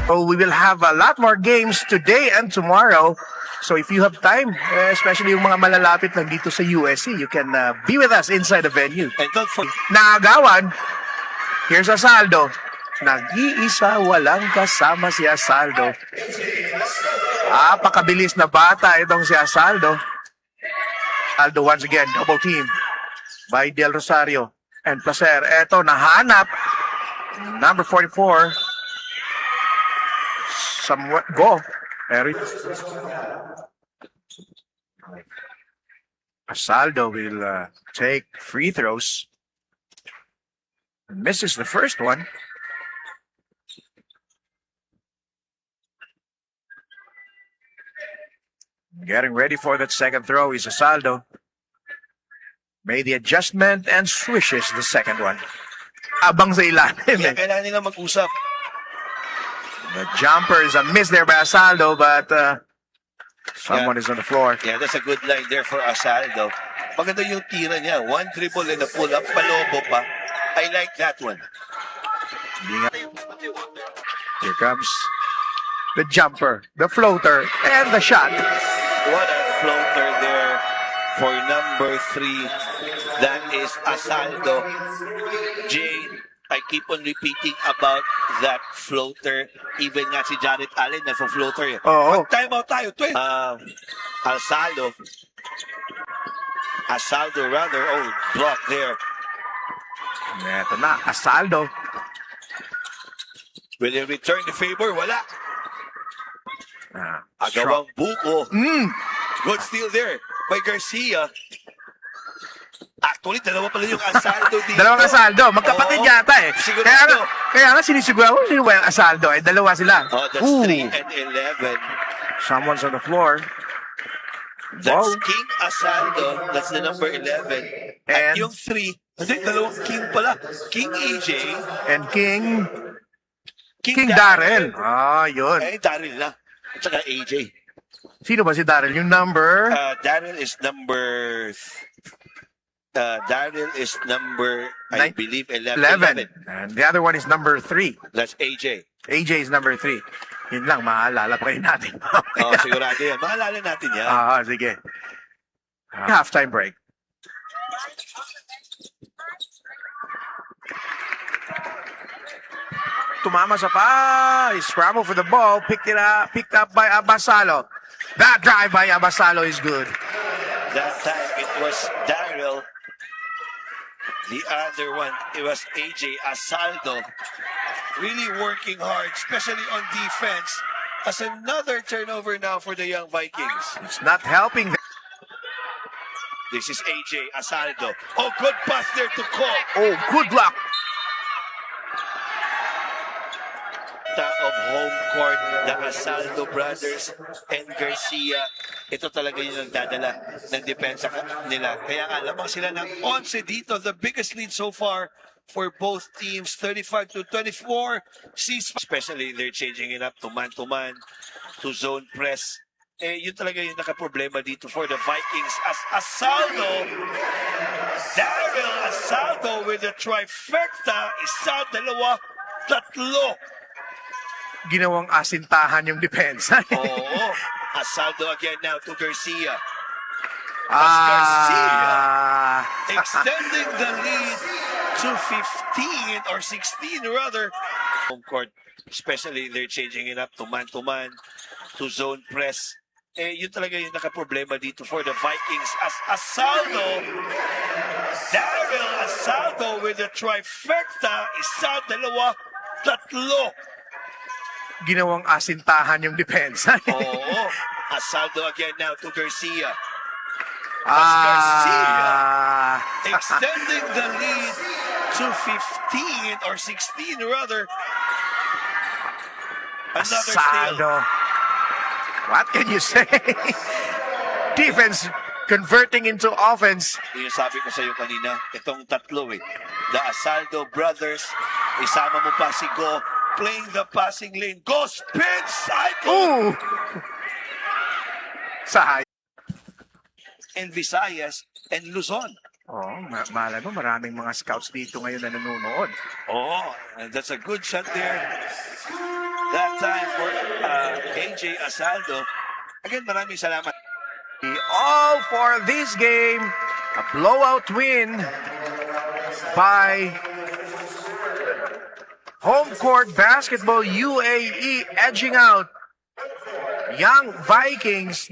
So we will have a lot more games today and tomorrow. So if you have time, especially yung mga malalapit lang dito sa USC, you can be with us inside the venue. And don't forget, Naagawan, here's Asaldo. Nag-iisa, walang kasama si Asaldo. Pakabilis na bata itong si Asaldo. Asaldo once again, double team by Del Rosario and Placer. Eto, nahanap. Number 44. Somewhat go. Asaldo will take free throws. Misses the first one. Getting ready for that second throw is Asaldo. Made the adjustment and swishes the second one. Abang sa ilalim. kailangan nila mag-usap. The jumper is a miss there by Asaldo, but someone is on the floor. Yeah, that's a good line there for Asaldo. Maganda yung tira niya. One dribble and a pull-up. Palobo pa. I like that one. Here comes the jumper, the floater, and the shot. What a floater there for number 3. That is Asaldo. Jay, I keep on repeating about that floater. Even nga si Janet Allen nagpo-floater. Oo. Time out tayo. Asaldo. Asaldo rather. Oh, block there. Eto na, Asaldo. Will he return the favor? Wala. Agawang buko. Good steal there by Garcia. Actually, dalawa pala yung Asaldo dito. Dalawang Asaldo. Magkapatid Oo. yata eh. Sigurado. Kaya nga sinisiguro ko sino ba yung Asaldo. Dalawa sila. Oh, that's 3 and 11. Someone's on the floor. That's Wow. King Asaldo. That's the number 11. And At yung 3, hindi, dalawang King pala. King AJ. And King Darrell. Yun. Darrell na. At saka AJ. Sino ba si Darrell? Yung number? Darrell is number... I believe, 11. And the other one is number 3. That's AJ. AJ is number 3. Yun lang, maalala pa kayo natin. Sigurado yan. Maalala natin yan. Sige. Halftime break. Tumama sa pa. Scramble for the ball. Picked up by Abasalo. That drive by Abasalo is good. That time it was Darrell. The other one, it was AJ Asaldo. Really working hard, especially on defense. As another turnover now for the Young Vikings. It's not helping them. This is AJ Asaldo. Oh, good pass there to Cole. Oh, good luck. Of home court, the Asaldo brothers and Garcia. Ito talaga yung nagdadala ng depensa nila. Kaya nga, lamang sila ng 11 dito. The biggest lead so far for both teams, 35-24. Especially, they're changing it up to man-to-man, to zone press. Yun talaga yung nakaproblema dito for the Vikings. As Asaldo, Darrell Asaldo with the trifecta. Isa, dalawa, tatlo. Ginawang asintahan yung depensa. Oo. Asaldo again now to Garcia. Garcia extending the lead to 15 or 16 rather. Home court, especially they're changing it up to man-to-man, to zone press. Yun talaga yung nakaproblema dito for the Vikings. As Asaldo, Darrell Asaldo with the trifecta. Isa, dalawa, tatlo. Ginawang asintahan yung depensa. Oo. Asaldo again now to Garcia. Garcia extending the lead to 15 or 16 rather. Another Asaldo. What can you say? Defense converting into offense. Yung sabi ko sa iyo kanina, itong tatlo The Asaldo brothers, isama mo pa si Go, playing the passing lane. Go spin cycle! Ooh! Sahay. And Visayas and Luzon. Oh, malay mo, maraming mga scouts dito ngayon na nanonood. Oh, and that's a good shot there. That time for AJ Asaldo. Again, maraming salamat. All for this game, a blowout win by Home Court Basketball UAE, edging out Young Vikings.